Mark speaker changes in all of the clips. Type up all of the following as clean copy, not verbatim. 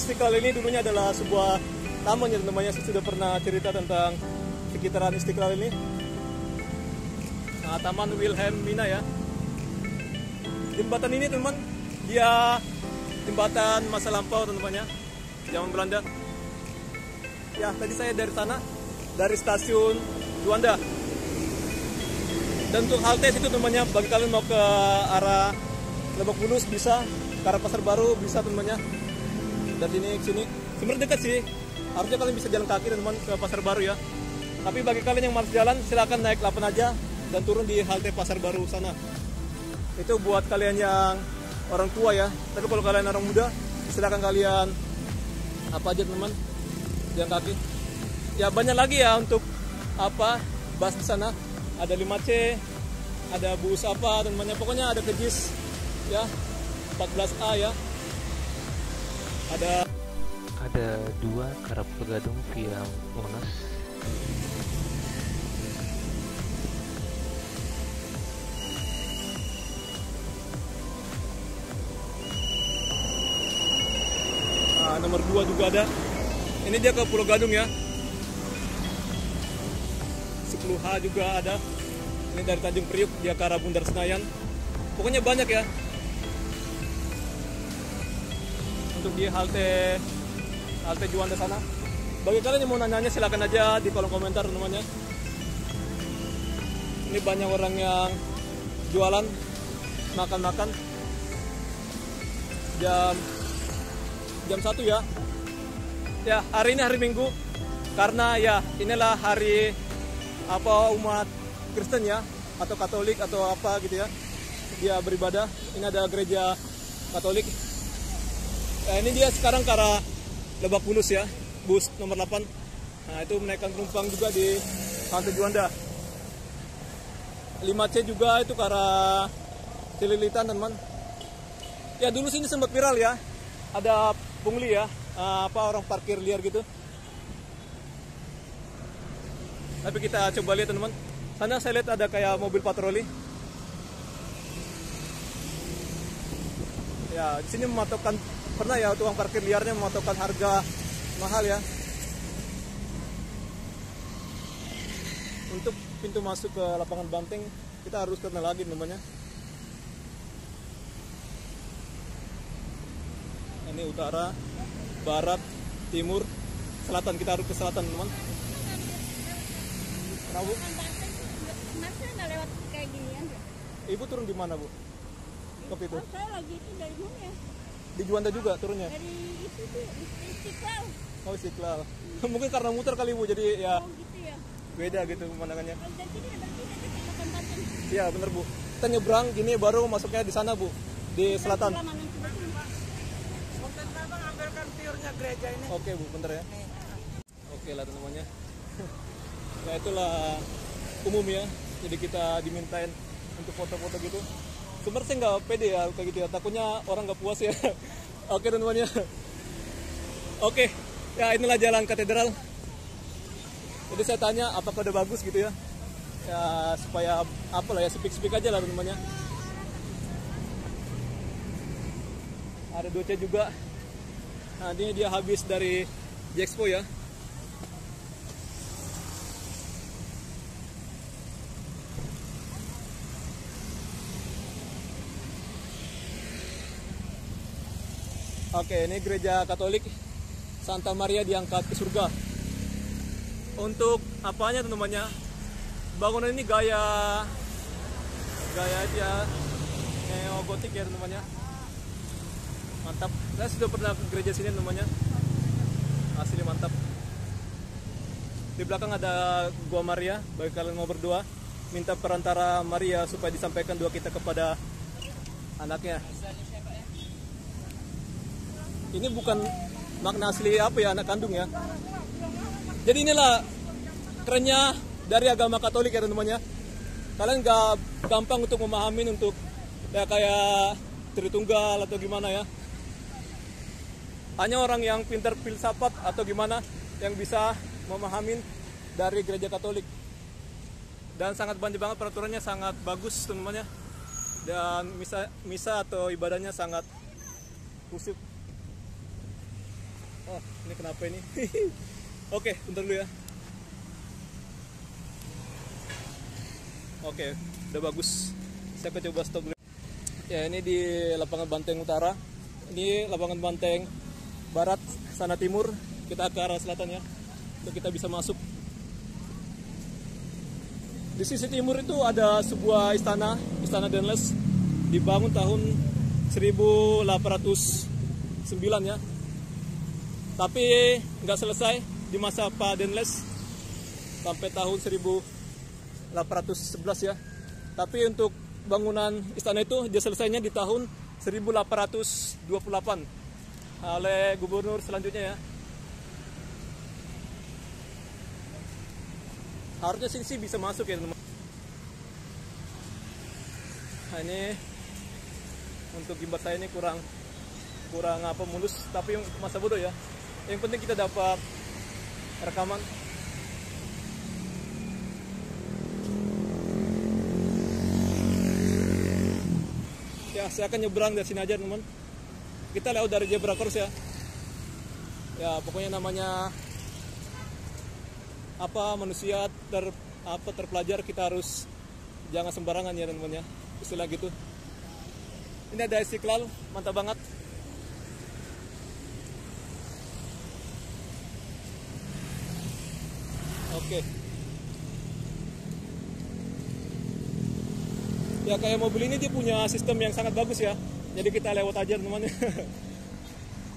Speaker 1: Istiqlal ini dulunya adalah sebuah taman yang namanya, saya sudah pernah cerita tentang sekitaran Istiqlal ini. Nah, Taman Wilhelmina ya. Jembatan ini teman, dia jembatan masa lampau teman-teman ya, zaman Belanda. Ya, tadi saya dari sana, dari stasiun Juanda. Dan untuk halte situ teman-teman, bagi kalian mau ke arah Lebak Bulus bisa, ke arah Pasar Baru bisa teman-teman ya. Dari sini ke sini, sebenarnya dekat sih. Harusnya kalian bisa jalan kaki teman-teman ke Pasar Baru ya. Tapi bagi kalian yang malas jalan, silakan naik 8 aja dan turun di halte Pasar Baru sana. Itu buat kalian yang orang tua ya. Tapi kalau kalian orang muda, silakan kalian apa aja teman-teman, jalan kaki. Ya banyak lagi ya untuk apa bus di sana. Ada 5C, ada bus apa teman-teman. Pokoknya ada kejis ya, 14A ya.
Speaker 2: Ada 2 Karap Pegadung via Monas.
Speaker 1: Nomor 2 juga ada. Ini dia ke Pulau Gadung ya. 10H juga ada. Ini dari Tanjung Priuk dia ke arah Bundar Senayan. Pokoknya banyak ya. Untuk di halte Juanda sana. Bagi kalian yang mau nanya silakan aja di kolom komentar namanya. Ini banyak orang yang jualan makan-makan. Jam 1 ya. Ya, hari ini hari Minggu karena ya inilah hari apa umat Kristen ya, atau Katolik atau apa gitu ya. Dia beribadah. Ini ada gereja Katolik. Ini dia sekarang ke arah Lebak Bulus ya, bus nomor 8. Nah, itu menaikkan penumpang juga di halte Juanda. 5C juga itu ke arah Cililitan teman. Ya dulu sini sempat viral ya. Ada pungli ya, orang parkir liar gitu. Tapi kita coba lihat teman-teman. Sana saya lihat ada kayak mobil patroli. Ya, di sini mematokkan, pernah ya tukang parkir liarnya mematokkan harga mahal ya. Untuk pintu masuk ke lapangan banteng kita harus kenal lagi namanya. Ini utara, barat, timur, selatan. Kita harus ke selatan teman. Nah, Bu?
Speaker 3: Masa nggak lewat kayak ginian ya?
Speaker 1: Ibu turun di mana, Bu? Ke itu?
Speaker 3: Saya lagi itu dari mana ya?
Speaker 1: Di Juanda juga turunnya?
Speaker 3: Dari itu tuh, Istiqlal.
Speaker 1: Oh, Istiqlal. Mungkin karena muter kali, Bu, jadi ya
Speaker 3: Oh gitu ya?
Speaker 1: beda gitu pemandangannya.
Speaker 3: Kalau dari sini berarti ada tempat Banten.
Speaker 1: Iya, bener, Bu. Kita nyebrang gini baru masuknya di sana, Bu. Di selatan.
Speaker 3: Sebelah mana? Sebelah sini.
Speaker 4: Ambilkan tiurnya gereja ini.
Speaker 1: Oke, Bu, bentar ya. Oke lah teman-temannya. Nah, itulah umum ya. Jadi kita dimintain untuk foto-foto gitu. Sebenarnya saya nggak pede ya kayak gitu ya. Takutnya orang nggak puas ya. Oke teman-temannya. Oke, ya inilah jalan katedral. Jadi saya tanya apakah udah bagus gitu ya. Ya supaya apalah ya, speak aja lah teman-temannya. Ada 2C juga. Nah, ini dia habis dari Jexpo ya. Oke, ini gereja Katolik Santa Maria diangkat ke surga. Untuk apanya teman-temannya? Bangunan ini gaya aja neogotik ya teman-temannya. Mantap. Saya sudah pernah ke gereja sini teman-temannya. Asli mantap. Di belakang ada Gua Maria. Bagi kalian mau berdoa, minta perantara Maria supaya disampaikan doa kita kepada anaknya. Ini bukan makna asli apa ya, anak kandung ya. Jadi inilah kerennya dari agama Katolik ya teman-temannya. Kalian gak gampang untuk memahami untuk ya kayak Tritunggal atau gimana ya. Hanya orang yang pintar filsafat atau gimana yang bisa memahami dari gereja Katolik. Dan sangat banyak banget peraturannya, sangat bagus teman-temannya. Dan misa atau ibadahnya sangat khusyuk. Ini kenapa ini? Oke, bentar dulu ya. Oke, udah bagus. Saya akan coba stop dulu. Ya, ini di lapangan Banteng Utara. Ini lapangan Banteng Barat, sana timur. Kita ke arah selatan ya. Untuk kita bisa masuk. Di sisi timur itu ada sebuah istana, Istana Denles, dibangun tahun 1809 ya. Tapi nggak selesai di masa Pak Denles sampai tahun 1811 ya. Tapi untuk bangunan istana itu dia selesainya di tahun 1828 oleh gubernur selanjutnya ya. Harusnya sih bisa masuk ya teman-teman. Nah, ini untuk gimbal saya ini kurang apa mulus, tapi masa bodoh ya. Yang penting kita dapat rekaman. Ya, saya akan nyebrang dari sini aja teman. Kita lewat dari zebra cross ya. Ya, pokoknya namanya apa manusia terpelajar, kita harus jangan sembarangan ya teman-teman ya. Istilah gitu. Ini ada Istiqlal, mantap banget. Oke. Ya, kayak mobil ini dia punya sistem yang sangat bagus ya. Jadi kita lewat aja teman-teman.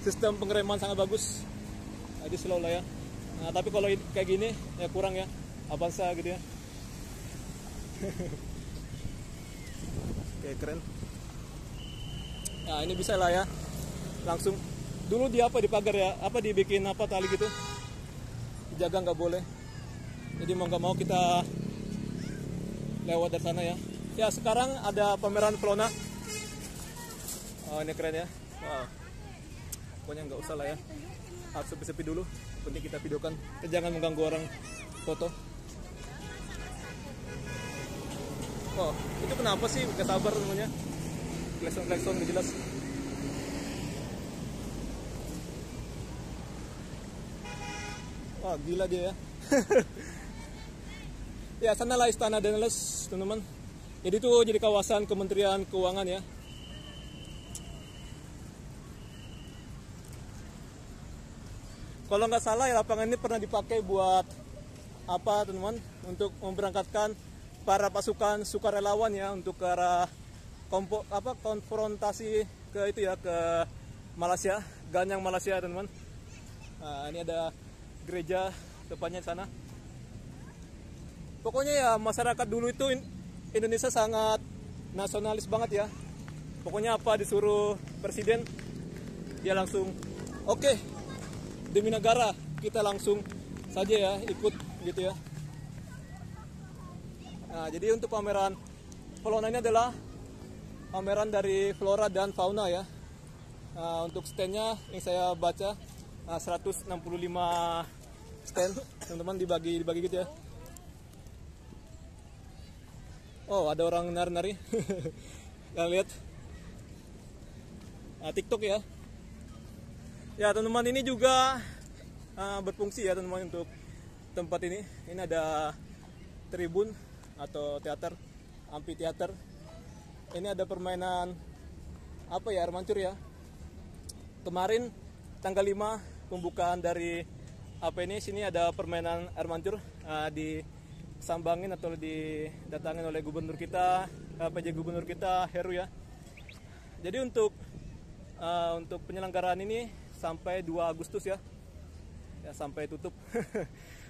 Speaker 1: Sistem pengereman sangat bagus. Jadi slow lah ya. Nah, tapi kalau kayak gini ya kurang ya. Avanza gitu ya. Oke, keren. Nah, ini bisa lah ya. Langsung. Dulu dia apa di pagar ya? Apa dibikin apa tali gitu? Dijaga nggak boleh. Jadi mau nggak mau kita lewat dari sana ya. Ya, sekarang ada pameran Flona. Oh, ini keren ya. Wow. Pokoknya nggak usah lah ya. Harus sepi-sepi dulu. Penting kita videokan. Jangan mengganggu orang foto. Oh, itu kenapa sih? Gak sabar namanya. Klakson gak jelas. Wah, gila dia ya. Ya, sanalah Istana Denles, teman-teman. Jadi itu jadi kawasan Kementerian Keuangan ya. Kalau nggak salah ya, lapangan ini pernah dipakai buat apa teman-teman? Untuk memberangkatkan para pasukan sukarelawan ya, untuk ke arah konfrontasi ke itu ya, ke Malaysia, Ganyang Malaysia teman-teman. Nah, ini ada gereja depannya di sana. Pokoknya ya, masyarakat dulu itu Indonesia sangat nasionalis banget ya. Pokoknya apa disuruh presiden, dia langsung oke, demi negara kita langsung saja ya ikut gitu ya. Nah, jadi untuk pameran Flona ini adalah pameran dari flora dan fauna ya. Nah, untuk standnya yang saya baca 165 stand teman-teman, dibagi gitu ya. Oh, ada orang nari-nari. Kalian lihat. Nah, TikTok ya. Ya, teman-teman, ini juga berfungsi ya teman-teman untuk tempat ini. Ini ada tribun atau teater, amphitheater. Ini ada permainan apa ya, air mancur ya. Kemarin tanggal 5 pembukaan dari apa ini, sini ada permainan air mancur disambangin atau didatangin oleh gubernur kita, PJ gubernur kita Heru ya. Jadi untuk penyelenggaraan ini sampai 2 Agustus ya. Ya, sampai tutup.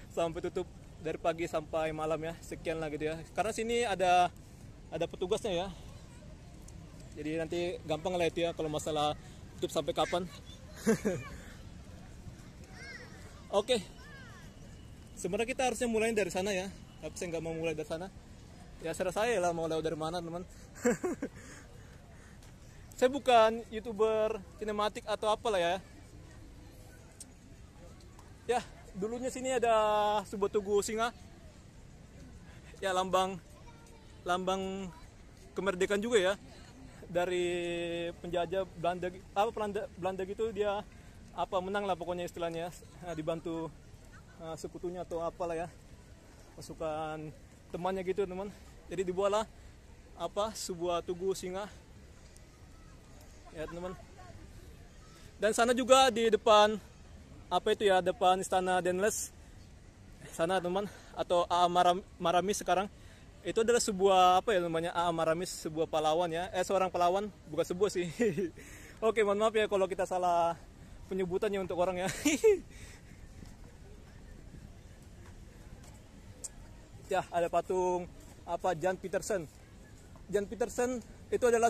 Speaker 1: Sampai tutup dari pagi sampai malam ya. Sekian lah gitu ya. Karena sini ada petugasnya ya. Jadi nanti gampang lah itu ya kalau masalah tutup sampai kapan. Oke. Sebenarnya kita harusnya mulai dari sana ya. Tapi saya nggak mau mulai dari sana. Ya serah saya lah mau lewat dari mana teman. Saya bukan YouTuber sinematik atau apalah ya. Ya, dulunya sini ada sebuah tugu singa. Ya, lambang kemerdekaan juga ya. Dari penjajah Belanda gitu dia apa menang lah pokoknya istilahnya, dibantu sekutunya atau apalah ya, pasukan temannya gitu teman. Jadi dibuatlah apa sebuah tugu singa ya teman. Dan sana juga di depan apa itu ya, depan istana Denles sana teman, atau A.A. Maramis sekarang, itu adalah sebuah apa ya namanya, A.A. Maramis, sebuah pahlawan ya, seorang pahlawan, bukan sebuah sih. Oke, mohon maaf ya kalau kita salah penyebutannya untuk orang ya. Ya, ada patung apa Jan Petersen. Jan Petersen itu adalah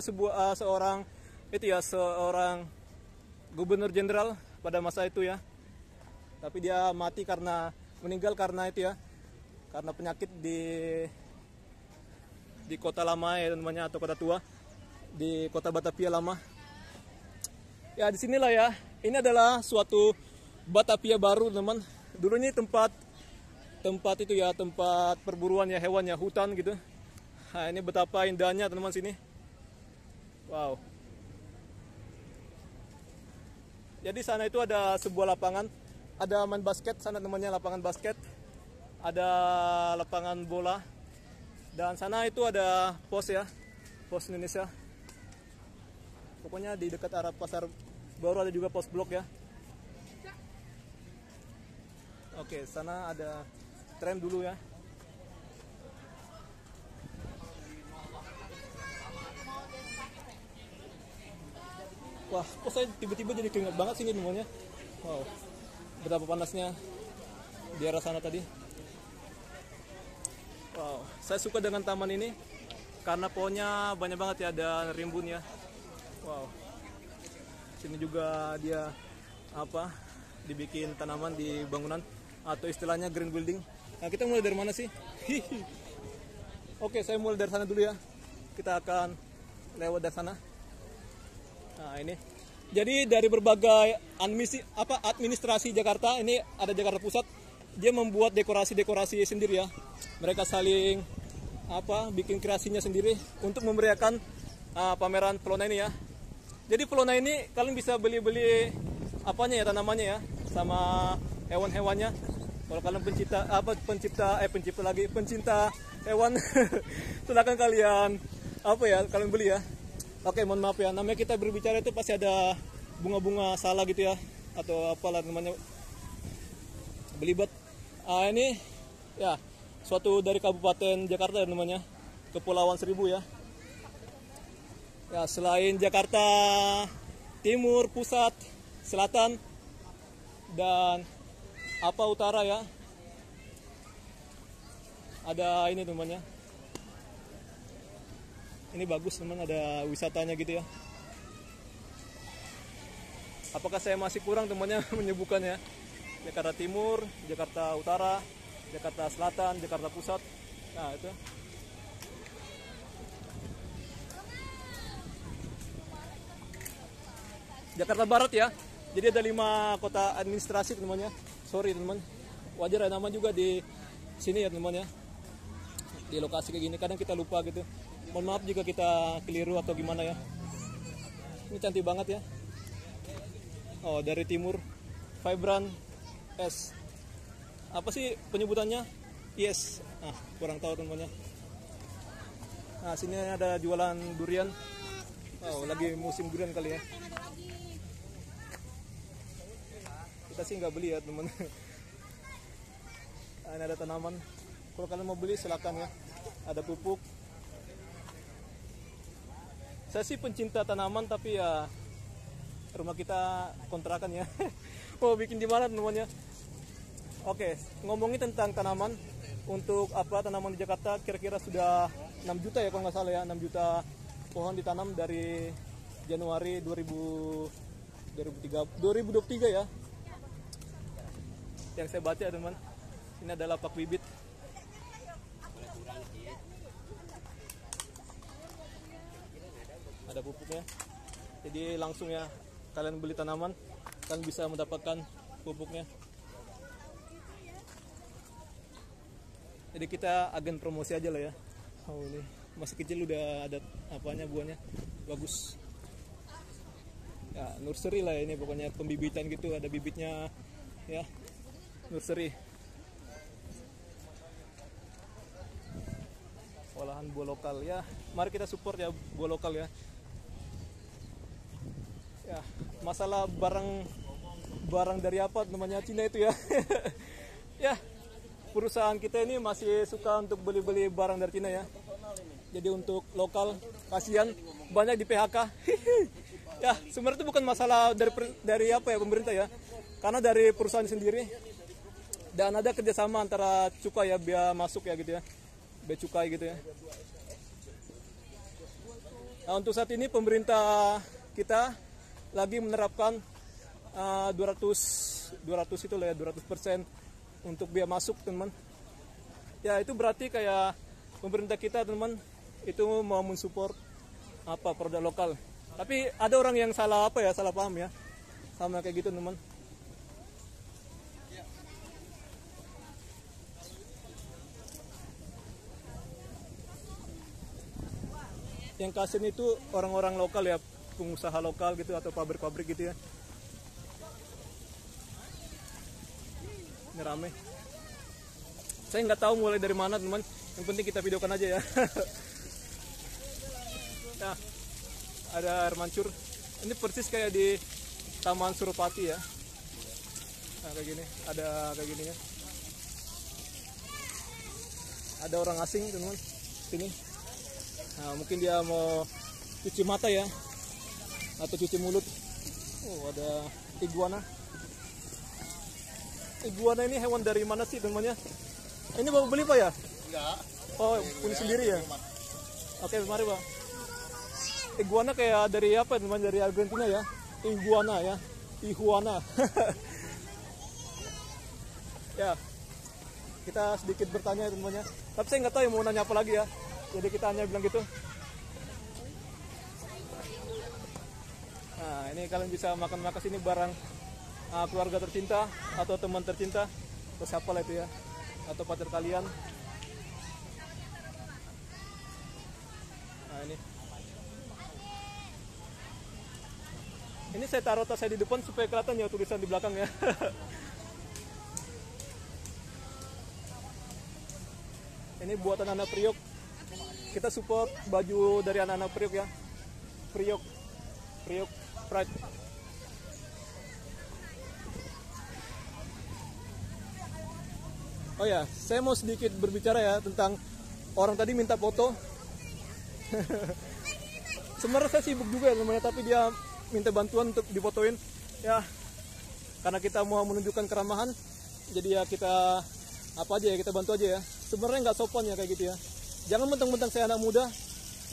Speaker 1: seorang itu ya, seorang gubernur jenderal pada masa itu ya. Tapi dia meninggal karena itu ya, karena penyakit di kota lama ya namanya, atau kota tua, di kota Batavia lama. Ya disinilah ya, ini adalah suatu Batavia baru teman. Dulu ini tempat itu ya, tempat perburuan ya hewan ya, hutan gitu. Nah ini betapa indahnya teman sini. Wow. Jadi sana itu ada sebuah lapangan, ada main basket sana namanya, lapangan basket, ada lapangan bola, dan sana itu ada pos ya, pos Indonesia. Pokoknya di dekat arah pasar baru ada juga pos blok ya. Oke, sana ada tram dulu ya. Wah, kok saya tiba-tiba jadi keringat banget sini temannya. Wow, betapa panasnya di arah sana tadi. Wow, saya suka dengan taman ini karena pohonnya banyak banget ya, ada rimbun ya. Wow, sini juga dia apa, dibikin tanaman di bangunan atau istilahnya green building. Nah kita mulai dari mana sih? Oke, saya mulai dari sana dulu ya. Kita akan lewat dari sana. Nah ini, jadi dari berbagai administrasi Jakarta, ini ada Jakarta Pusat, dia membuat dekorasi-dekorasi sendiri ya. Mereka saling bikin kreasinya sendiri untuk memeriahkan pameran Pelona ini ya. Jadi Pelona ini kalian bisa beli apanya ya, tanamannya ya, sama hewan-hewannya. Kalau kalian pencinta hewan, silakan kalian kalian beli ya. Oke, mohon maaf ya, namanya kita berbicara itu pasti ada bunga-bunga salah gitu ya, atau apalah namanya, belibet. Ini ya suatu dari Kabupaten Jakarta namanya, Kepulauan Seribu ya. Ya, selain Jakarta Timur, Pusat, Selatan, dan utara ya, ada ini namanya. Ini bagus teman, ada wisatanya gitu ya. Apakah saya masih kurang temannya menyebutkannya? Jakarta Timur, Jakarta Utara, Jakarta Selatan, Jakarta Pusat. Nah itu. Jakarta Barat ya. Jadi ada 5 kota administrasi temannya. Sorry teman, wajar ada nama juga di sini ya temannya. Di lokasi kayak gini kadang kita lupa gitu. Mohon maaf jika kita keliru atau gimana ya. Ini cantik banget ya. Oh, dari timur, Vibrant S. Apa sih penyebutannya? Yes. Kurang tahu teman-teman. Nah, sini ada jualan durian. Oh, lagi musim durian kali ya. Kita sih nggak beli ya teman. Ini ada tanaman. Kalau kalian mau beli silakan ya. Ada pupuk. Saya sih pencinta tanaman, tapi ya rumah kita kontrakan ya. Mau bikin di mana teman-teman ya? Oke, ngomongin tentang tanaman, untuk tanaman di Jakarta kira-kira sudah 6 juta ya kalau nggak salah ya, 6 juta pohon ditanam dari Januari 2023 ya. Yang saya baca teman, ini adalah pak bibit. Ada pupuknya, jadi langsung ya kalian beli tanaman, kalian bisa mendapatkan pupuknya. Jadi kita agen promosi aja lah ya. Oh ini masih kecil udah ada buahnya, bagus. Ya, nursery lah ini pokoknya, pembibitan gitu, ada bibitnya ya. Nursery. Olahan buah lokal ya. Mari kita support ya buah lokal ya. Ya, masalah barang dari apa namanya Cina itu ya. Ya, perusahaan kita ini masih suka untuk beli-beli barang dari Cina ya. Jadi untuk lokal, kasihan banyak di PHK. Ya, sebenarnya itu bukan masalah dari apa ya, pemerintah ya, karena dari perusahaan sendiri. Dan ada kerjasama antara cukai ya, biaya masuk ya gitu ya, bea cukai gitu ya. Nah, untuk saat ini pemerintah kita lagi menerapkan 200 itu lah ya, 200% untuk biaya masuk teman. Ya itu berarti kayak pemerintah kita teman itu mau mensupport apa produk lokal. Tapi ada orang yang salah apa ya, salah paham ya, sama kayak gitu teman. Yang kasihan itu orang-orang lokal ya, pengusaha lokal gitu atau pabrik-pabrik gitu ya. Ini rame. Saya nggak tahu mulai dari mana teman. Yang penting kita videokan aja ya. Nah, ada air mancur. Ini persis kayak di Taman Suropati ya. Nah, kayak gini. Ada kayak gini ya. Ada orang asing teman. Sini. Nah, mungkin dia mau cuci mata ya. Atau cuci mulut. Oh, ada iguana. Iguana ini hewan dari mana sih temannya? Ini bapak beli Pak ya?
Speaker 4: Enggak.
Speaker 1: Oh, punya sendiri ya? Oke, mari Pak. Iguana kayak dari apa teman? Dari Argentina ya? Iguana ya? Iguana. Ya, kita sedikit bertanya temannya. Tapi saya nggak tahu mau nanya apa lagi ya. Jadi kita hanya bilang gitu. Nah, ini kalian bisa makan-makan sini barang keluarga tercinta atau teman tercinta atau siapa lah itu ya, atau pacar kalian. Nah ini saya taruh tas saya di depan supaya kelihatan ya tulisan di belakang ya. Ini buatan anak Priok, kita support baju dari anak-anak Priok ya. Priok Pride. Oh ya, saya mau sedikit berbicara ya tentang orang tadi minta foto. Sebenarnya saya sibuk juga ya teman-teman, tapi dia minta bantuan untuk difotoin. Ya, karena kita mau menunjukkan keramahan, jadi ya kita apa aja ya, kita bantu aja ya. Sebenarnya nggak sopan ya kayak gitu ya. Jangan mentang-mentang saya anak muda,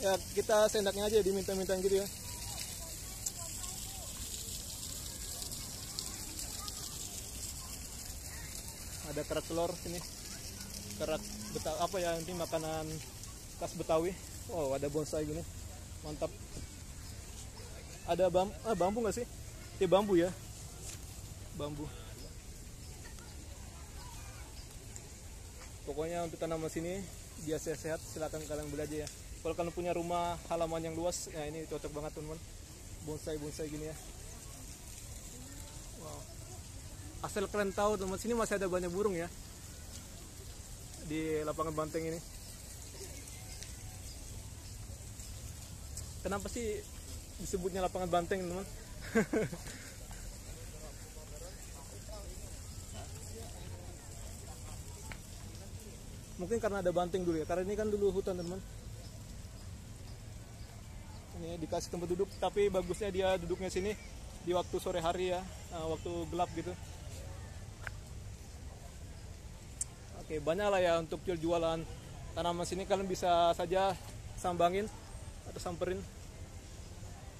Speaker 1: ya kita seenaknya aja diminta-minta gitu ya. Ada kerak telur sini, kerak Betawi apa ya, nanti makanan khas Betawi. Oh, ada bonsai gini, mantap. Ada bambu nggak sih? Ya bambu ya, bambu. Pokoknya untuk tanaman sini biar sehat, silakan kalian beli aja ya. Kalau kalian punya rumah halaman yang luas, ya ini cocok banget teman-teman. Bonsai gini ya. Wow. Asal kalian tahu teman, sini masih ada banyak burung ya di lapangan banteng ini. Kenapa sih disebutnya lapangan banteng teman? Mungkin karena ada banteng dulu ya, karena ini kan dulu hutan teman. Ini dikasih tempat duduk, tapi bagusnya dia duduknya sini di waktu sore hari ya, waktu gelap gitu. Oke, banyak lah ya untuk jualan tanaman sini. Kalian bisa saja sambangin atau samperin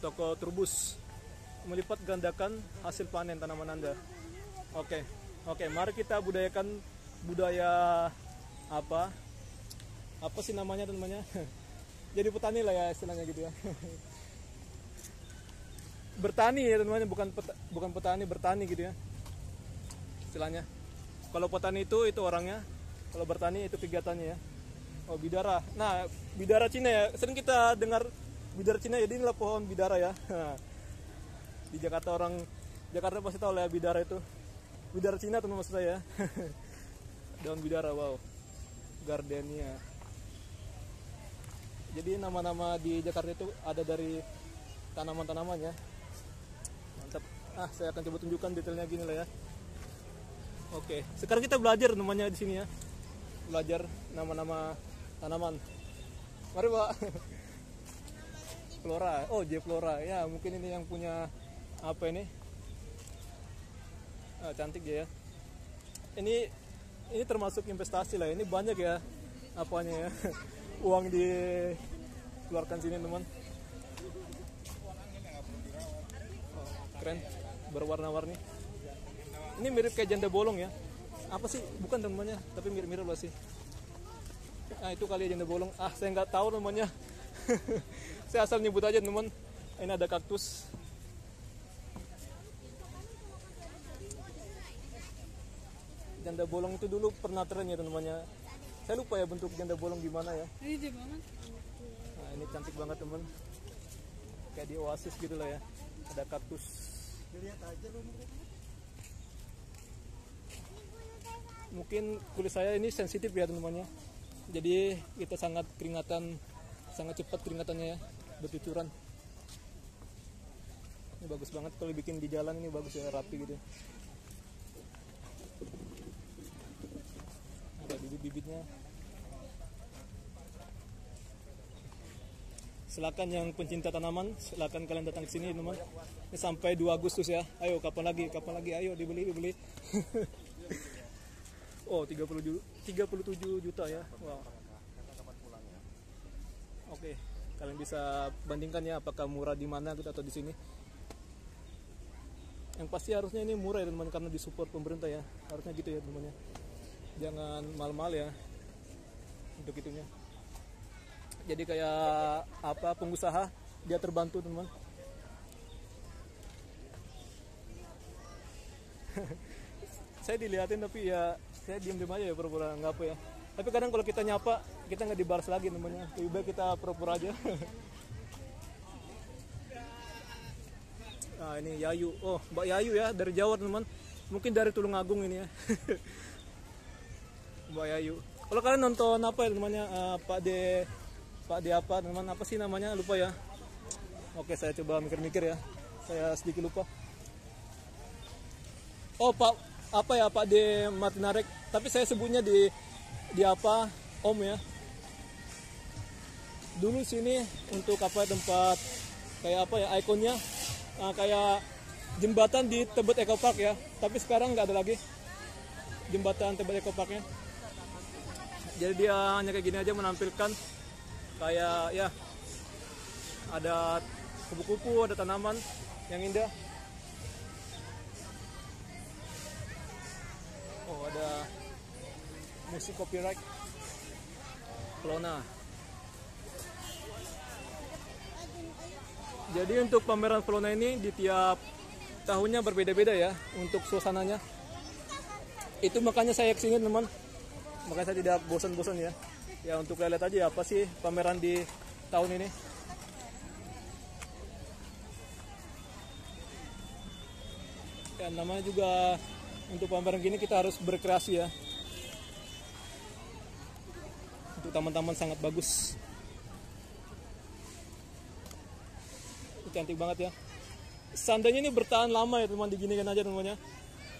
Speaker 1: toko turbus, melipat gandakan hasil panen tanaman Anda. Oke, mari kita budayakan budaya apa sih namanya temannya? Jadi petani lah ya istilahnya gitu ya. Bertani ya temannya, bukan petani, bertani gitu ya istilahnya. Kalau petani itu orangnya, kalau bertani itu kegiatannya ya. Oh, bidara. Nah, bidara Cina ya, sering kita dengar bidara Cina ya, inilah pohon bidara ya. Di Jakarta Jakarta pasti tahu lah ya, bidara itu. Bidara Cina teman maksud saya. Daun bidara, wow. Gardenia. Jadi nama-nama di Jakarta itu ada dari tanaman-tanaman ya. Mantap. Saya akan coba tunjukkan detailnya gini lah ya. Oke, sekarang kita belajar namanya di sini ya. Belajar nama-nama tanaman. Mari, Pak. Flora. Oh, J Flora. Ya, mungkin ini yang punya apa ini? Cantik ya. Ini termasuk investasi lah. Ini banyak ya apanya ya. Uang dikeluarkan sini, teman. Oh, keren. Berwarna-warni. Ini mirip kayak janda bolong ya. Apa sih? Bukan namanya, tapi mirip-mirip lah sih. Itu kali ya janda bolong. Saya nggak tahu namanya. Saya asal nyebut aja, teman. Ini ada kaktus. Janda bolong itu dulu pernah tren ya teman-temannya. Saya lupa ya bentuk janda bolong gimana ya. Nah, ini cantik banget teman. Kayak di oasis gitu lah ya. Ada kaktus. Lihat aja loh. Mungkin kulit saya ini sensitif ya teman-temannya. Jadi kita sangat cepat keringatannya ya, bercucuran. Ini bagus banget kalau bikin di jalan, ini bagus ya, rapi gitu. Ada bibit-bibitnya. Silakan yang pencinta tanaman, silakan kalian datang ke sini teman. Ini sampai 2 Agustus ya. Ayo kapan lagi? Ayo dibeli. Oh, 37 juta ya. Wow. Oke, kalian bisa bandingkan ya apakah murah di mana gitu atau di sini. Yang pasti harusnya ini murah ya teman, karena disupport pemerintah ya. Harusnya gitu ya teman-teman. Jangan mahal-mahal ya untuk itunya. Jadi kayak pengusaha dia terbantu teman. Saya dilihatin tapi ya saya diam-diam aja ya, pura-pura nggak apa ya. Tapi kadang kalau kita nyapa kita nggak dibalas lagi namanya. Lebih baik kita pura-pura aja. Nah ini Yayu. Oh, Mbak Yayu ya, dari Jawa teman. Mungkin dari Tulungagung ini ya. Mbak Yayu. Kalau kalian nonton apa ya namanya, Pak D apa teman, apa sih namanya, lupa ya. Oke, saya coba mikir-mikir ya. Saya sedikit lupa. Oh, Pak D Martinarek. Tapi saya sebutnya di apa, Om ya. Dulu sini untuk tempat kayak apa ya, ikonnya kayak jembatan di Tebet Eco Park ya. Tapi sekarang nggak ada lagi jembatan Tebet Eco Parknya. Jadi dia hanya kayak gini aja, menampilkan kayak ya ada kupu-kupu, ada tanaman yang indah. Oh, ada musik copyright Flona. Jadi untuk pameran Flona ini di tiap tahunnya berbeda-beda ya untuk suasananya. Itu makanya saya kesini teman. Makanya saya tidak bosan-bosan ya. Ya untuk lihat aja apa sih pameran di tahun ini. Dan namanya juga untuk pameran gini kita harus berkreasi ya. Untuk taman-taman sangat bagus. Cantik banget ya. Seandainya ini bertahan lama ya teman, diginikan aja temannya.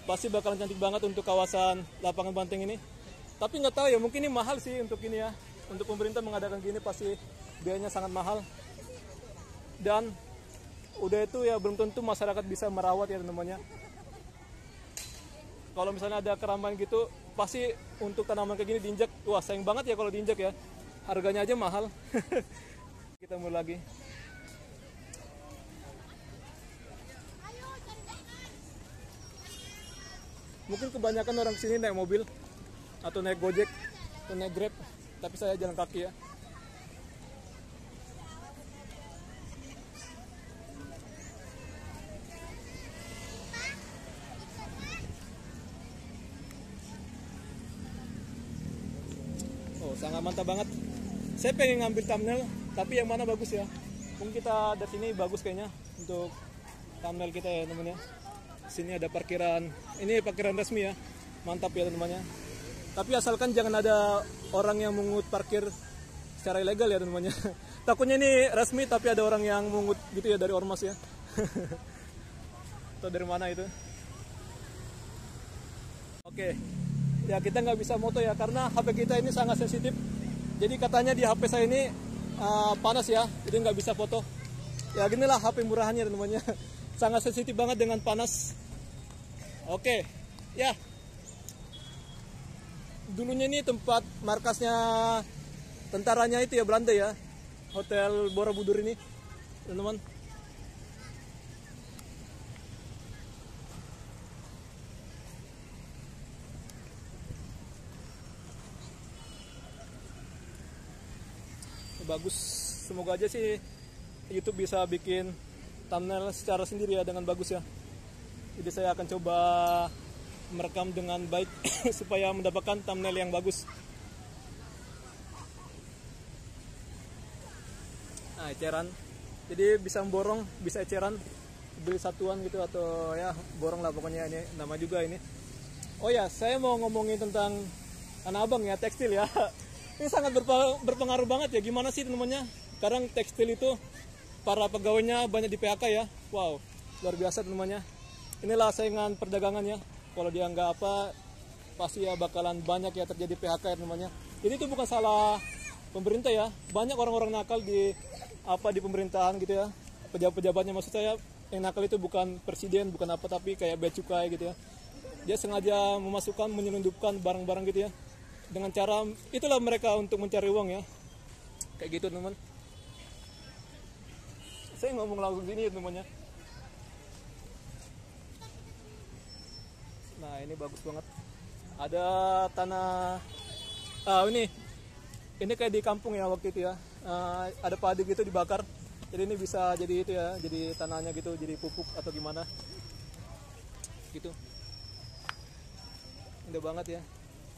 Speaker 1: Pasti bakalan cantik banget untuk kawasan lapangan banteng ini. Tapi nggak tahu ya, mungkin ini mahal sih untuk ini ya. Untuk pemerintah mengadakan gini pasti biayanya sangat mahal. Dan udah itu ya belum tentu masyarakat bisa merawat ya teman-temannya. Kalau misalnya ada keramaian gitu, pasti untuk tanaman kayak gini diinjak. Wah, sayang banget ya kalau diinjak ya. Harganya aja mahal. Kita mulai lagi. Mungkin kebanyakan orang sini naik mobil atau naik Gojek atau naik Grab, tapi saya jalan kaki ya. Oh, sangat mantap banget. Saya pengen ngambil thumbnail, tapi yang mana bagus ya? Mungkin kita dari sini bagus kayaknya untuk thumbnail kita ya teman-teman ya. Sini ada parkiran, ini parkiran resmi ya, mantap ya teman-teman ya. Tapi asalkan jangan ada orang yang mengut parkir secara ilegal ya teman-teman ya. Takutnya ini resmi tapi ada orang yang mengut gitu ya dari ormas ya. Atau dari mana itu? Oke, ya kita nggak bisa moto ya karena HP kita ini sangat sensitif. Jadi katanya di HP saya ini panas ya, jadi nggak bisa foto. Ya ginilah HP murahannya teman-teman ya. Sangat sensitif banget dengan panas. Oke, ya. Dulunya ini tempat markasnya tentaranya itu ya Belanda ya. Hotel Borobudur ini, teman-teman. Bagus, semoga aja sih YouTube bisa bikin thumbnail secara sendiri ya dengan bagus ya. Jadi saya akan coba merekam dengan baik supaya mendapatkan thumbnail yang bagus. Nah, eceran. Jadi bisa borong, bisa eceran, beli satuan gitu atau ya borong lah pokoknya ini nama juga ini. Oh ya, saya mau ngomongin tentang Tanah Abang ya, tekstil ya. Ini sangat berpengaruh banget ya. Gimana sih teman-temannya? Sekarang tekstil itu para pegawainya banyak di PHK ya. Wow, luar biasa teman-temannya. Inilah saingan perdagangan ya. Kalau dia nggak apa, pasti ya bakalan banyak ya terjadi PHK ya teman-temannya. Jadi itu bukan salah pemerintah ya. Banyak orang-orang nakal di pemerintahan gitu ya. Pejabat-pejabatnya maksud saya yang nakal itu bukan presiden, bukan apa tapi kayak bea cukai gitu ya. Dia sengaja memasukkan, menyelundupkan barang-barang gitu ya. Dengan cara itulah mereka untuk mencari uang ya. Kayak gitu teman. Saya ngomong langsung sini ya temannya. Nah ini bagus banget. Ada tanah. Ini kayak di kampung ya waktu itu ya. Ada padi gitu dibakar. Jadi ini bisa jadi itu ya. Jadi tanahnya gitu jadi pupuk atau gimana. Gitu. Indah banget ya.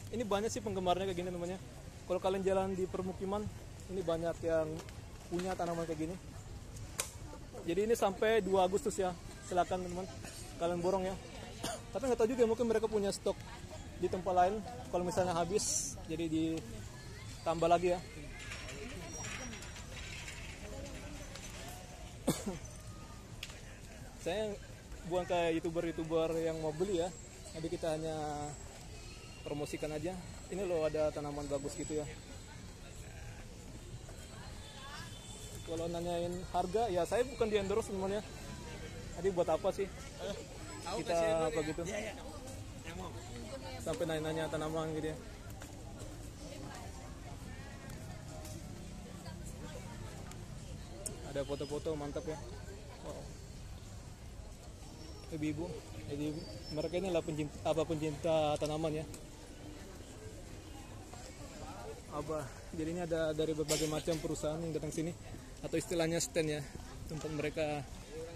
Speaker 1: Ini banyak sih penggemarnya kayak gini temannya. Kalau kalian jalan di permukiman, ini banyak yang punya tanaman kayak gini. Jadi ini sampai 2 Agustus ya. Silakan teman-teman, kalian borong ya. Tapi nggak tahu juga mungkin mereka punya stok di tempat lain. Kalau misalnya habis, jadi ditambah lagi ya. Saya bukan kayak youtuber yang mau beli ya. Jadi kita hanya promosikan aja. Ini loh ada tanaman bagus gitu ya. Kalau nanyain harga ya saya bukan di endorse teman ya. Jadi buat apa sih kita apa gitu sampai nanya-nanya tanaman gitu ya. Ada foto-foto mantap ya. Wow. Ibu-ibu, jadi mereka ini lah pencinta tanaman ya. Jadi ini ada dari berbagai macam perusahaan yang datang sini atau istilahnya stand ya, tempat mereka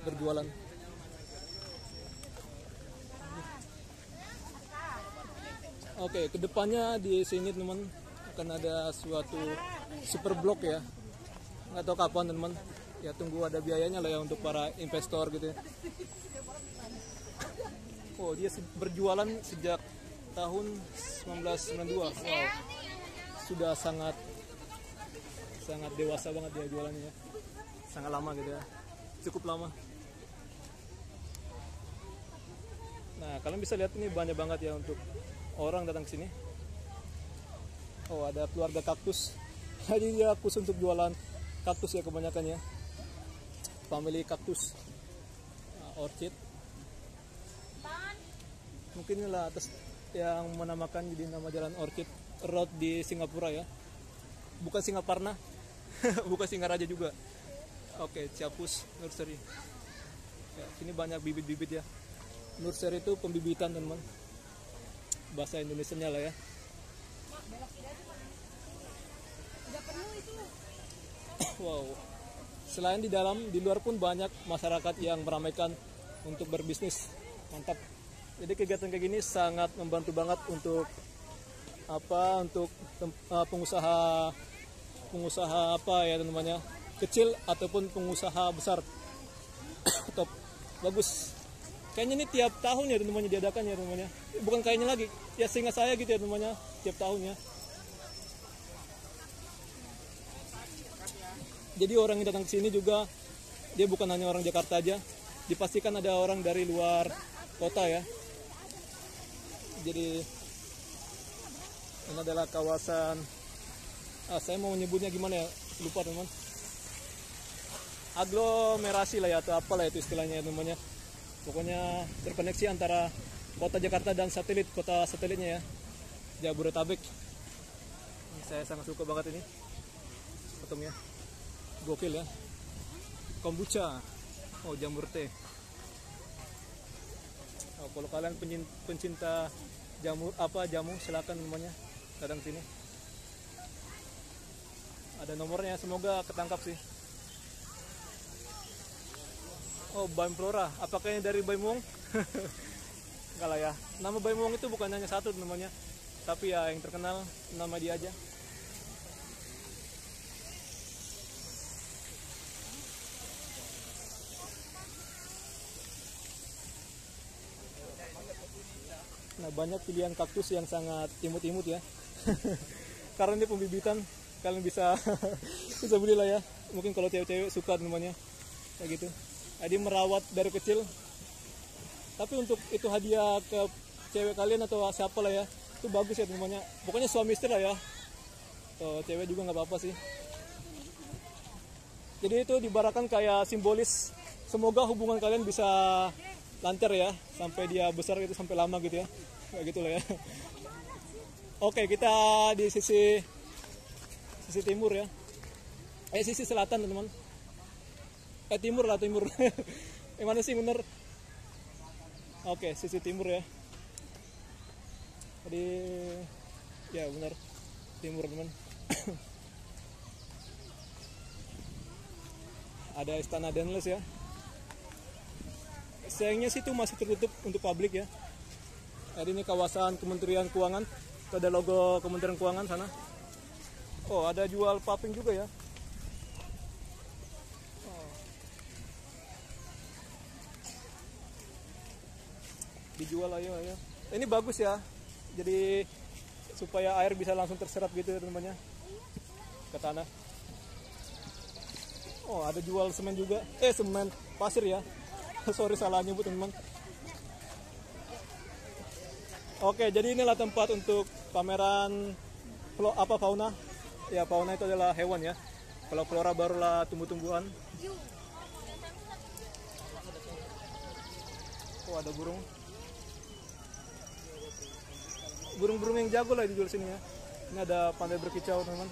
Speaker 1: berjualan. Oke, kedepannya di sini teman akan ada suatu super blok ya. Nggak tahu kapan teman. Ya tunggu ada biayanya lah ya untuk para investor gitu ya. Oh dia berjualan sejak tahun 1992. Wow. Sudah sangat dewasa banget dia jualannya ya. Sangat lama gitu ya. Cukup lama. Nah, kalian bisa lihat ini banyak banget ya untuk orang datang ke sini. Oh, ada keluarga kaktus. Jadi dia khusus untuk jualan kaktus ya kebanyakan ya. Family kaktus. Orchid. Mungkin inilah atas yang menamakan jadi nama jalan Orchid Road di Singapura ya. Bukan Singaparna. Bukan Singaraja juga. Oke, Ciapus Nursery. Ya, sini banyak bibit-bibit ya. Nursery itu pembibitan teman. Bahasa Indonesianya lah ya. Wow. Selain di dalam, di luar pun banyak masyarakat yang meramaikan untuk berbisnis. Mantap. Jadi kegiatan kayak gini sangat membantu banget untuk pengusaha apa ya teman-temannya, kecil ataupun pengusaha besar atau bagus. Kayaknya ini tiap tahun ya teman-teman diadakan ya teman-teman ya. Bukan kayaknya lagi, ya seingat saya gitu ya teman-teman ya, tiap tahunnya. Jadi orang yang datang ke sini juga dia bukan hanya orang Jakarta aja, dipastikan ada orang dari luar kota ya. Jadi ini adalah kawasan, saya mau menyebutnya gimana ya, lupa teman. Aglomerasi lah ya atau apalah itu istilahnya teman-teman ya. Pokoknya terkoneksi antara kota Jakarta dan satelit, kota satelitnya ya, Jabodetabek. Saya sangat suka banget ini fotonya, gokil ya. Kombucha, oh jamur teh. Oh, kalau kalian pencinta jamu silakan namanya datang sini. Ada nomornya, semoga ketangkap sih. Oh, Baim Flora, apakah ini dari Baimong? Enggak lah ya. Nama Baimong itu bukan hanya satu namanya, tapi ya yang terkenal nama dia aja. Nah, banyak pilihan kaktus yang sangat imut-imut ya. Karena ini pembibitan, kalian bisa bisa beli lah ya. Mungkin kalau cewek-cewek suka namanya kayak gitu. Jadi merawat dari kecil. Tapi untuk itu hadiah ke cewek kalian atau siapa lah ya, itu bagus ya namanya. Pokoknya suami istri lah ya. Tuh, cewek juga nggak apa-apa sih. Jadi itu dibarakan kayak simbolis. Semoga hubungan kalian bisa lancar ya, sampai dia besar gitu, sampai lama gitu ya. Kayak gitu lah ya. Oke, kita di sisi timur ya. Sisi selatan teman-teman. Timur lah, timur. Yang mana sih bener? Oke, sisi timur ya. Jadi ya benar timur teman. Ada Istana Denles ya. Sayangnya sih itu masih tertutup untuk publik ya. Jadi ini kawasan Kementerian Keuangan. Itu ada logo Kementerian Keuangan sana. Oh, ada jual paping juga ya. Dijual ayo. Ini bagus ya. Jadi supaya air bisa langsung terserap gitu ya teman-teman ke tanah. Oh, ada jual semen juga. Semen pasir ya. Sorry salah nyebut teman-teman. Oke, jadi inilah tempat untuk pameran fauna. Ya, fauna itu adalah hewan ya. Kalau flora barulah tumbuh-tumbuhan. Oh, ada burung. Burung-burung yang jago lah dijual sini ya. Ini ada pandai berkicau teman-teman.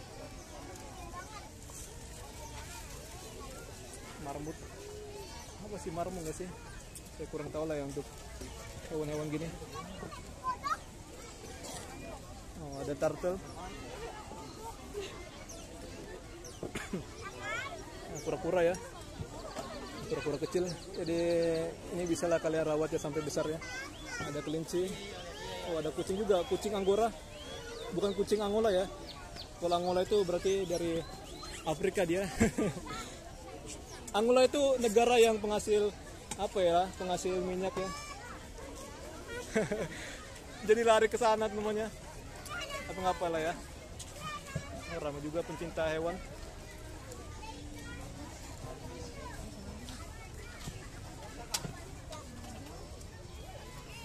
Speaker 1: Marmut. Apa sih marmut nggak sih? Saya kurang tahu lah ya untuk hewan-hewan gini. Oh, ada turtle. Nah, kura-kura ya. Kura-kura kecil. Jadi ini bisa lah kalian rawat ya sampai besar ya. Ada kelinci. Oh, ada kucing juga, kucing Anggora. Bukan kucing Angola ya. Kalau Angola itu berarti dari Afrika dia. Angola itu negara yang penghasil penghasil minyak ya. Jadi lari ke sana namanya. Apa ngapa lah ya. Ramai juga pencinta hewan.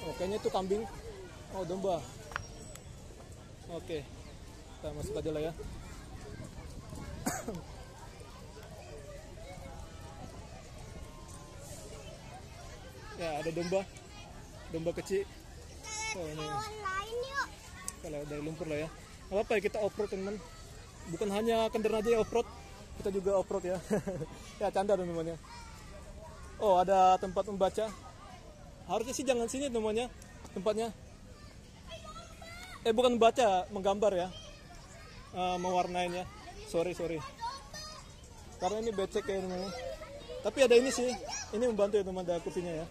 Speaker 1: Oh, kayaknya itu kambing. Oh, domba. Oke. Kita masuk aja lah ya. Ya, ada domba. Domba kecil. Oh, ini. Kalau dari lumpur lah ya. Apa ya, kita off-road teman-teman. Bukan hanya kendaraan aja ya off-road, kita juga off-road ya. Ya, canda teman-teman ya. Oh, ada tempat membaca. Harusnya sih jangan sini teman-teman ya, tempatnya. Bukan membaca, menggambar ya. Mewarnain ya. Sorry. Karena ini becek ya teman-teman. Tapi ada ini sih. Ini membantu ya teman-teman, ada kursinya ya.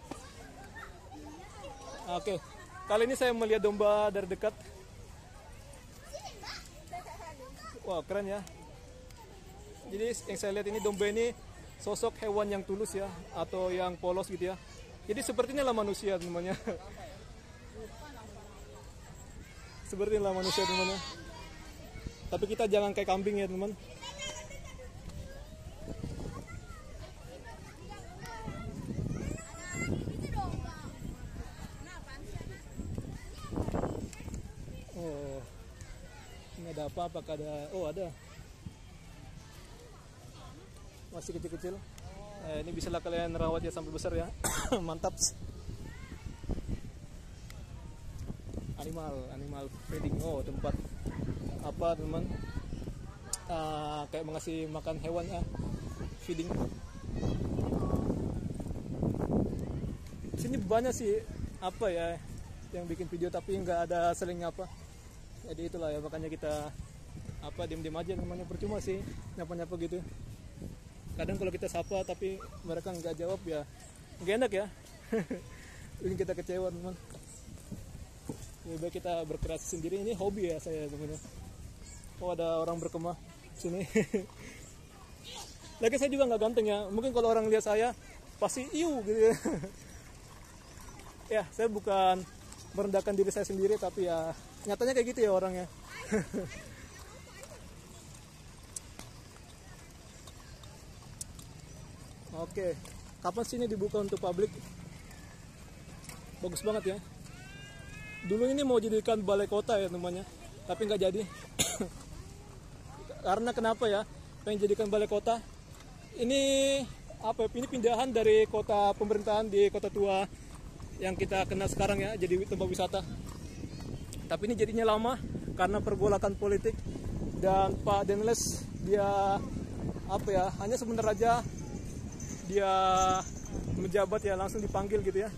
Speaker 1: Oke. Kali ini saya melihat domba dari dekat. Wah, keren ya. Jadi yang saya lihat ini domba ini sosok hewan yang tulus ya, atau yang polos gitu ya. Jadi seperti inilah manusia temannya. Seperti inilah manusia temannya. Tapi kita jangan kayak kambing ya teman. Oh, ini ada apa? Apakah ada? Oh, ada. Masih kecil-kecil. Ini bisalah kalian rawat ya sampai besar ya. Mantap. Animal feeding. Oh, tempat apa teman? Kayak mengasih makan hewan ya. Feeding. Sini banyak sih apa ya yang bikin video tapi nggak ada seling apa. Jadi itulah ya makanya kita apa diam-diam aja namanya, percuma sih nyapa-nyapa gitu. Kadang kalau kita sapa tapi mereka nggak jawab ya nggak enak ya. Ini kita kecewa teman. Lebih baik kita berkreasi sendiri. Ini hobi ya saya teman. Oh, ada orang berkemah sini. Lagi saya juga nggak ganteng ya. Mungkin kalau orang lihat saya pasti iu gitu ya. Ya saya bukan merendahkan diri saya sendiri tapi ya nyatanya kayak gitu ya orangnya. Oke, kapan sih ini dibuka untuk publik? Bagus banget ya. Dulu ini mau jadikan balai kota ya namanya, tapi nggak jadi. Karena kenapa ya? Pengen jadikan balai kota. Ini apa? Ini pindahan dari kota pemerintahan di kota tua yang kita kenal sekarang ya, jadi tempat wisata. Tapi ini jadinya lama karena pergolakan politik dan Pak Denles dia apa ya? Hanya sebentar aja dia menjabat ya langsung dipanggil gitu ya.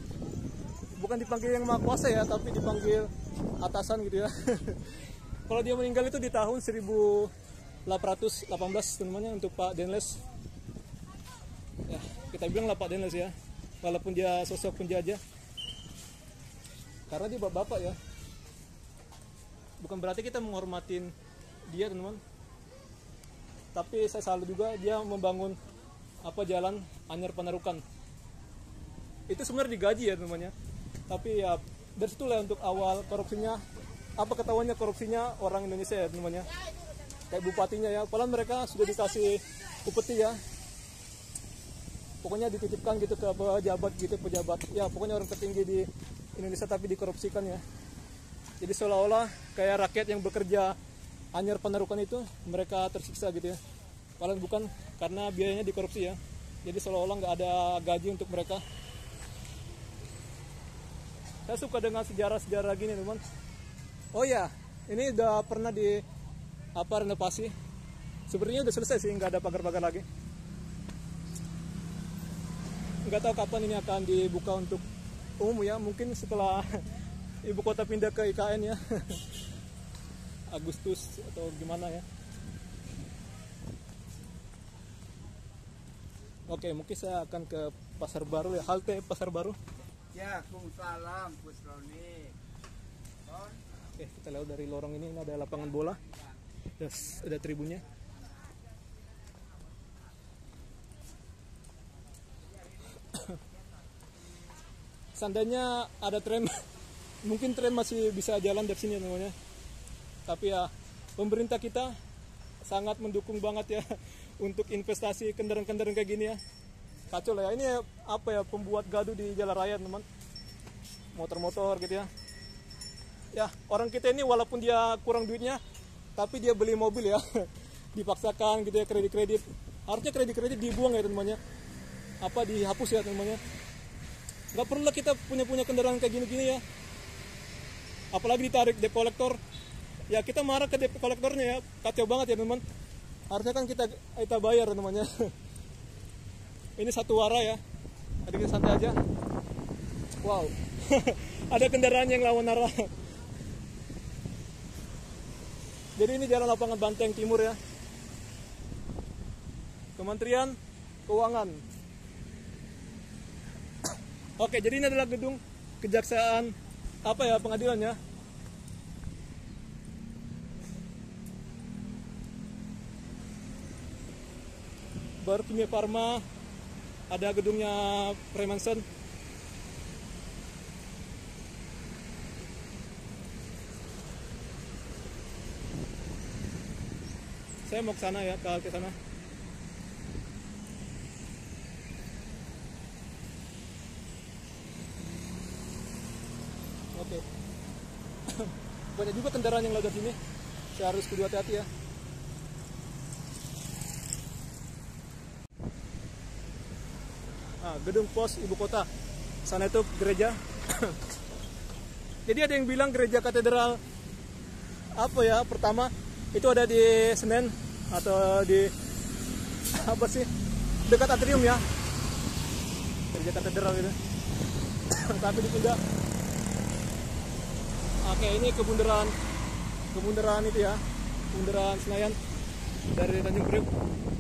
Speaker 1: Bukan dipanggil yang maha kuasa ya, tapi dipanggil atasan gitu ya. Kalau dia meninggal itu di tahun 1818 namanya untuk Pak Denles. Ya, kita bilang lah Pak Denles ya, walaupun dia sosok penjajah. Karena dia bapak ya. Bukan berarti kita menghormatin dia teman-teman. Tapi saya salut juga dia membangun apa jalan Anyar Panarukan. Itu sebenarnya digaji ya teman-teman ya. Tapi ya dari situlah untuk awal korupsinya, apa ketahuannya korupsinya orang Indonesia ya teman-teman ya. Kayak bupatinya ya, padahal mereka sudah dikasih upeti ya. Pokoknya dititipkan gitu ke pejabat gitu, pejabat. Ya pokoknya orang tertinggi di Indonesia tapi dikorupsikan ya. Jadi seolah-olah kayak rakyat yang bekerja Anyar Panarukan itu mereka tersiksa gitu ya. Padahal bukan, karena biayanya dikorupsi ya. Jadi seolah-olah nggak ada gaji untuk mereka. Saya suka dengan sejarah-sejarah gini teman. Oh ya, ini udah pernah di apa renovasi. Sebenarnya udah selesai sih, nggak ada pagar-pagar lagi. Nggak tahu kapan ini akan dibuka untuk umum ya. Mungkin setelah ibu kota pindah ke IKN ya. Agustus atau gimana ya. Oke, mungkin saya akan ke Pasar Baru ya, halte Pasar Baru.
Speaker 4: Ya, salam Gus Roni.
Speaker 1: Oke, kita lewat dari lorong ini ada lapangan bola. Terus ada tribunnya. Seandainya ada tram, mungkin tram masih bisa jalan dari sini namanya. Tapi ya pemerintah kita sangat mendukung banget ya untuk investasi kendaraan-kendaraan kayak gini ya. Kacau lah ya, ini apa ya, pembuat gaduh di jalan raya teman, motor-motor gitu ya. Ya orang kita ini walaupun dia kurang duitnya, tapi dia beli mobil ya, dipaksakan gitu ya, kredit-kredit. Harusnya kredit-kredit dibuang ya teman-temannya, apa dihapus ya teman-temannya. Nggak perlu lah kita punya kendaraan kayak gini-gini ya, apalagi ditarik debt collector. Ya kita marah ke debt collectornya ya, kacau banget ya teman. Harusnya kan kita bayar namanya. Ini satu arah ya, jadi kita santai aja. Wow, ada kendaraan yang lawan arah. Jadi ini jalan lapangan Banteng Timur ya, Kementerian Keuangan. Oke, jadi ini adalah gedung kejaksaan apa ya, pengadilannya. Baru Kimia Farma, ada gedungnya Fremanson. Saya mau ke sana ya, ke sana. Oke. Banyak juga kendaraan yang lewat sini. Saya harus kudu hati-hati ya. Gedung pos ibu kota. Sana itu gereja. Jadi ada yang bilang gereja katedral apa ya pertama itu ada di Senen atau di apa sih dekat atrium ya, gereja katedral itu. Tapi dipindah. Oke, ini kebunderan itu ya, kebunderan Senayan dari Tanjung Priok.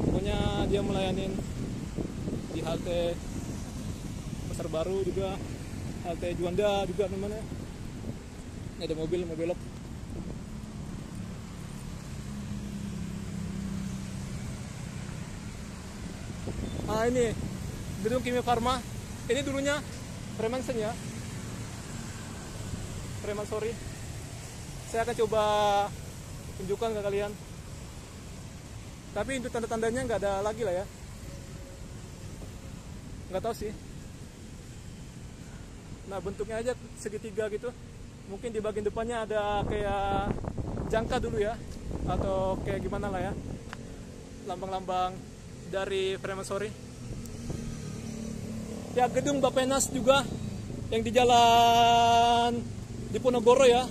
Speaker 1: Pokoknya dia melayanin di halte Pasar Baru juga, halte Juanda juga namanya. Ini ada mobil mau belok. Ini gedung Kimia Farma. Ini dulunya Fremansen ya, Fremansorry. Saya akan coba tunjukkan ke kalian. Tapi untuk tanda-tandanya nggak ada lagi lah ya. Nggak tahu sih. Nah bentuknya aja segitiga gitu. Mungkin di bagian depannya ada kayak jangka dulu ya, atau kayak gimana lah ya, lambang-lambang dari Fremansorry. Ya gedung Bappenas juga yang di jalan Diponegoro ya,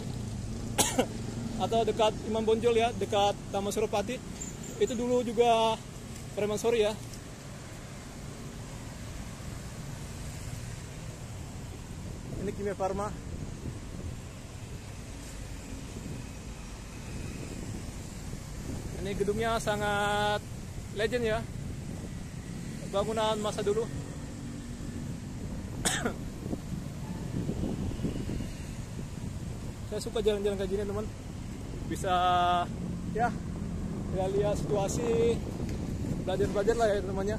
Speaker 1: atau dekat Imam Bonjol ya, dekat Taman Suropati. Itu dulu juga Fremansorry ya. Ini Kimia Farma. Ini gedungnya sangat legend ya, bangunan masa dulu. Saya suka jalan-jalan kayak gini teman, bisa ya lihat situasi, belajar lah ya namanya.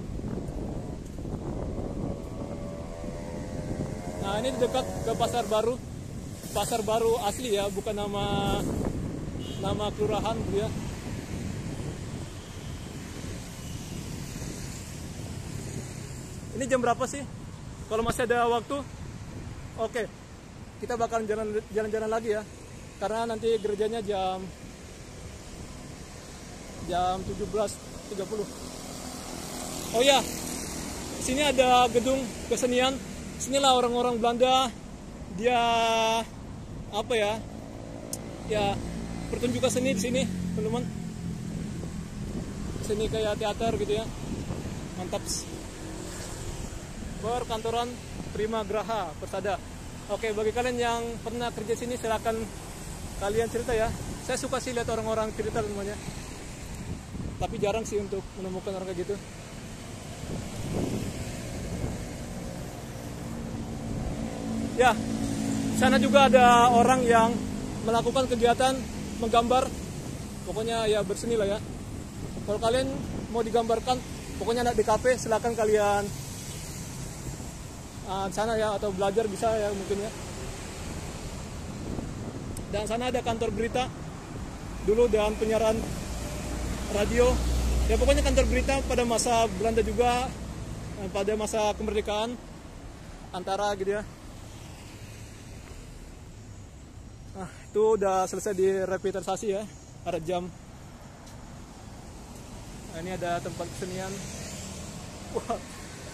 Speaker 1: Nah ini dekat ke Pasar Baru asli ya, bukan nama kelurahan gitu ya. Ini jam berapa sih? Kalau masih ada waktu, oke, kita bakalan jalan-jalan lagi ya. Karena nanti gerejanya jam 17.30. Oh ya, sini ada gedung kesenian. Sinilah orang-orang Belanda dia apa ya? Ya pertunjukan seni di sini, teman-teman. Sini kayak teater gitu ya. Mantap. Perkantoran Prima Graha Persada. Oke, bagi kalian yang pernah kerja sini silakan kalian cerita ya. Saya suka sih lihat orang-orang cerita semuanya. Tapi jarang sih untuk menemukan orang kayak gitu. Ya, sana juga ada orang yang melakukan kegiatan menggambar. Pokoknya ya berseni lah ya. Kalau kalian mau digambarkan, pokoknya di kafe silakan kalian sana ya, atau belajar bisa ya mungkin ya. Dan sana ada kantor berita dulu dan penyiaran radio ya, pokoknya kantor berita pada masa Belanda juga, pada masa kemerdekaan antara gitu ya. Nah itu udah selesai direvitalisasi ya, ada jam. Nah, ini ada tempat kesenian. Wah,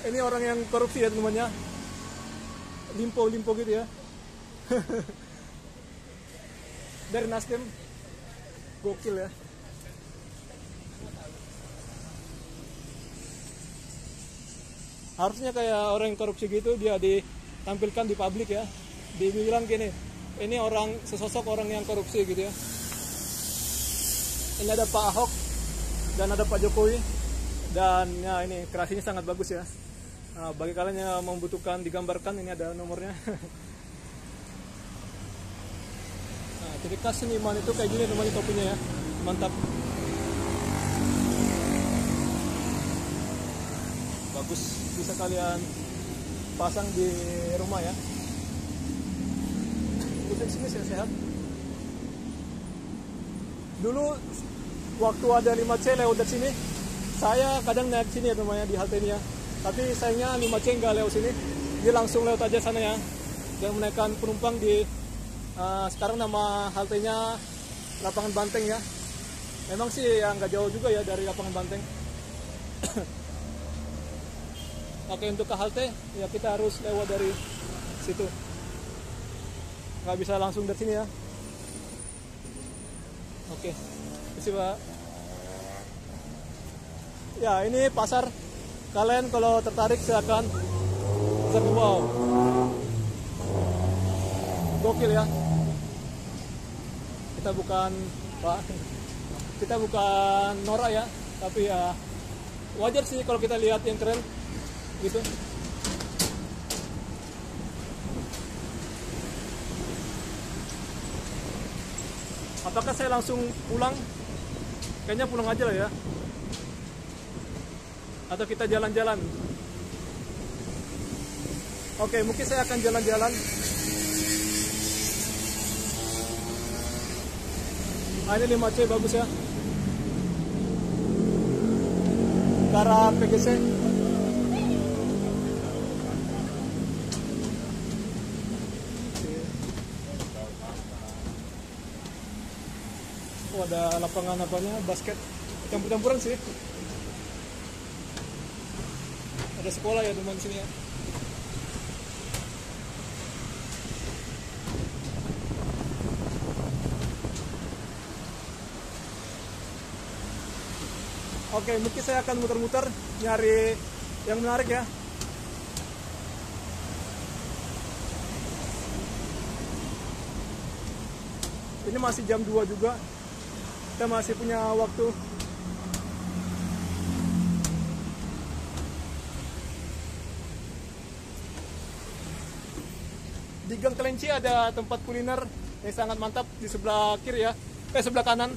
Speaker 1: ini orang yang korupsi ya temannya, limpo gitu ya. Dari Nasdem, gokil ya. Harusnya kayak orang yang korupsi gitu dia ditampilkan di publik ya, dibilang gini, ini orang sesosok orang yang korupsi gitu ya. Ini ada Pak Ahok dan ada Pak Jokowi, dan ya ini kreasinya sangat bagus ya. Nah, bagi kalian yang membutuhkan digambarkan, ini ada nomornya. Nah, jadi khas seniman itu kayak gini namanya topinya ya, mantap. Bagus, bisa kalian pasang di rumah ya. Kucing sini sehat. Dulu waktu ada 5C lewat dari sini, saya kadang naik sini ya teman-teman di halte ini ya. Tapi sayangnya 5C nggak lewat sini, dia langsung lewat aja sana ya. Dan menaikkan penumpang di sekarang nama haltenya Lapangan Banteng ya. Memang sih ya nggak jauh juga ya dari Lapangan Banteng. Oke, untuk ke halte ya kita harus lewat dari situ. Nggak bisa langsung dari sini ya. Oke, kasih Pak. Ya, ini pasar. Kalian kalau tertarik silakan. Wow, gokil ya. Kita bukan norak ya, tapi ya wajar sih kalau kita lihat yang keren gitu. Apakah saya langsung pulang? Kayaknya pulang aja lah ya. Atau kita jalan-jalan? Oke, mungkin saya akan jalan-jalan. Ini 5C bagus ya. Ke arah PGC. Oh, ada lapangan apanya, basket. Campur-campuran sih. Ada sekolah ya teman sini ya. Oke, mungkin saya akan muter-muter nyari yang menarik ya. Ini masih jam 2 juga. Kita masih punya waktu. Di Gang Kelinci ada tempat kuliner yang sangat mantap di sebelah kiri ya. Sebelah kanan.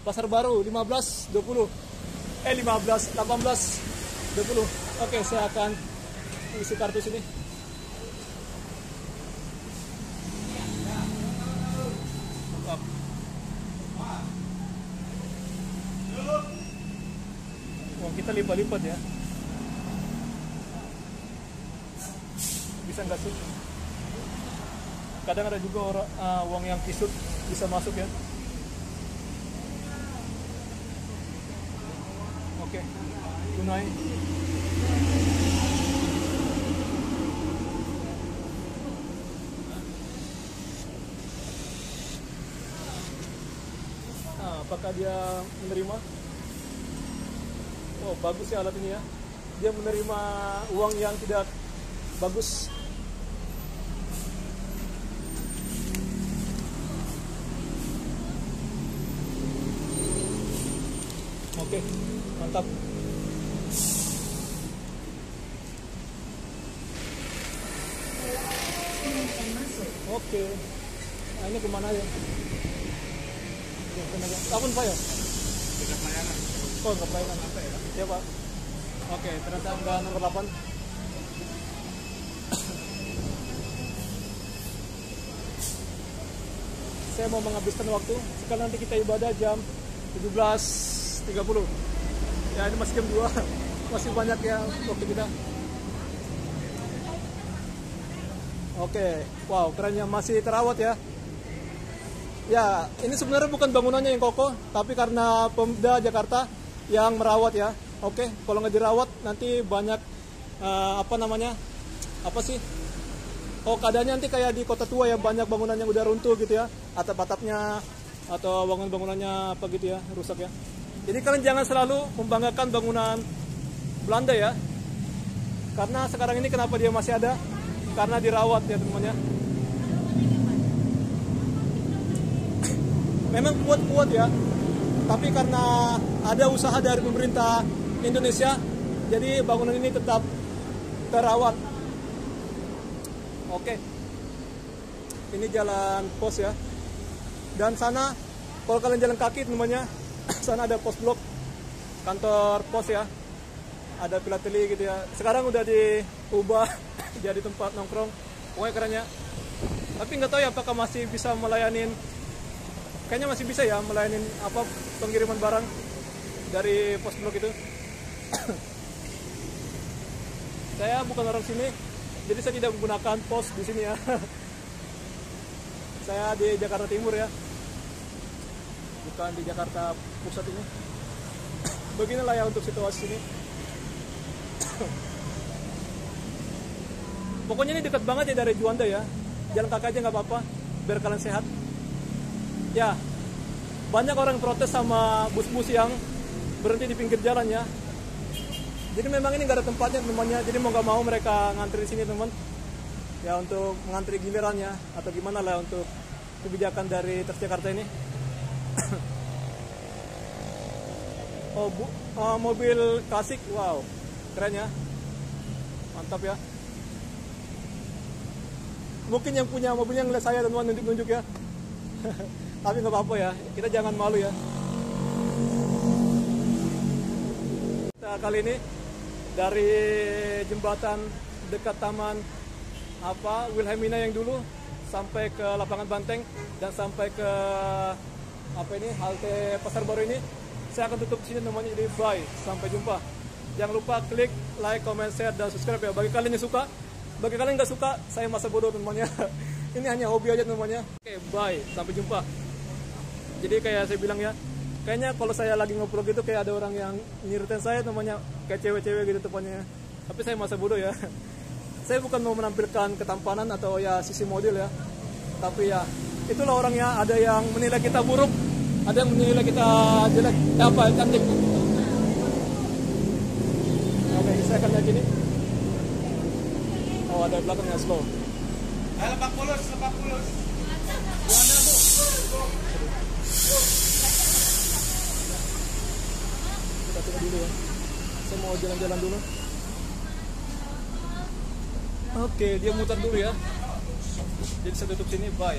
Speaker 1: Pasar Baru 18 20. 18 20. Oke, saya akan isi kartu sini. Uang kita lipat-lipat ya. Bisa nggak sih? Kadang ada juga orang uang yang kisut bisa masuk ya. Oke, tunai. Apakah dia menerima? Oh, bagus ya alat ini ya. Dia menerima uang yang tidak bagus. Oke, mantap. Oke. Nah, ini kemana ya? Kapan Pak ya?
Speaker 4: Dekat layanan.
Speaker 1: Oh, ke pelayanan. Ya Pak. Oke, ternyata enggak nomor 8. Saya mau menghabiskan waktu. Sekarang nanti kita ibadah jam 17.30. Ya, ini masih jam 2. Masih banyak ya waktu kita. Oke, wow, kerennya masih terawat ya. Ya, ini sebenarnya bukan bangunannya yang kokoh, tapi karena Pemda Jakarta yang merawat ya. Oke, kalau nggak dirawat nanti banyak Oh, keadaannya nanti kayak di Kota Tua ya, banyak bangunan yang udah runtuh gitu ya, atap-atapnya atau bangunan-bangunannya apa gitu ya, rusak ya. Jadi kalian jangan selalu membanggakan bangunan Belanda ya, karena sekarang ini kenapa dia masih ada, karena dirawat ya teman-teman ya. Memang kuat-kuat ya, tapi karena ada usaha dari pemerintah Indonesia, jadi bangunan ini tetap terawat. Oke, ini jalan pos ya, dan sana kalau kalian jalan kaki teman-teman, sana ada pos blok kantor pos ya, ada filateli gitu ya. Sekarang udah diubah jadi tempat nongkrong, pokoknya keren ya. Tapi nggak tahu ya apakah masih bisa melayanin. Kayaknya masih bisa ya melayanin apa pengiriman barang dari pos blok itu. Saya bukan orang sini, jadi saya tidak menggunakan pos di sini ya. Saya di Jakarta Timur ya, bukan di Jakarta Pusat ini. Beginilah ya untuk situasi ini. Pokoknya ini dekat banget ya dari Juanda ya. Jalan kaki aja nggak apa-apa, biar kalian sehat. Ya, banyak orang protes sama bus-bus yang berhenti di pinggir jalan ya. Jadi memang ini nggak ada tempatnya temannya. Jadi mau nggak mau mereka ngantri di sini teman. Ya untuk mengantri gilirannya atau gimana lah untuk kebijakan dari Transjakarta ini. Mobil klasik, wow, keren ya, mantap ya. Mungkin yang punya mobilnya ngeliat saya teman nunjuk-nunjuk ya. Tapi nggak apa-apa ya, kita jangan malu ya. Kita kali ini dari jembatan dekat taman Wilhelmina yang dulu sampai ke lapangan Banteng dan sampai ke halte Pasar Baru ini. Saya akan tutup sini namanya, jadi bye, sampai jumpa. Jangan lupa klik like, comment, share, dan subscribe ya. Bagi kalian yang suka, bagi kalian nggak suka, saya masa bodoh temannya. Ini hanya hobi aja temannya. Oke, bye, sampai jumpa. Jadi kayak saya bilang ya, kayaknya kalau saya lagi ngobrol gitu kayak ada orang yang nyeritain saya temannya, kayak cewek-cewek gitu temannya. Tapi saya masa bodoh ya. Saya bukan mau menampilkan ketampanan atau ya sisi model ya. Tapi ya, itulah orangnya. Ada yang menilai kita buruk, ada yang menilai kita jelek, cantik. Oke, saya akan lihat gini. Oh, ada belakangnya slow.
Speaker 4: Lebak Bulus.
Speaker 1: Juanda, Bu. Kita tunggu dulu ya. Saya mau jalan-jalan dulu. Oke, dia muter dulu ya. Jadi saya tutup sini, bye.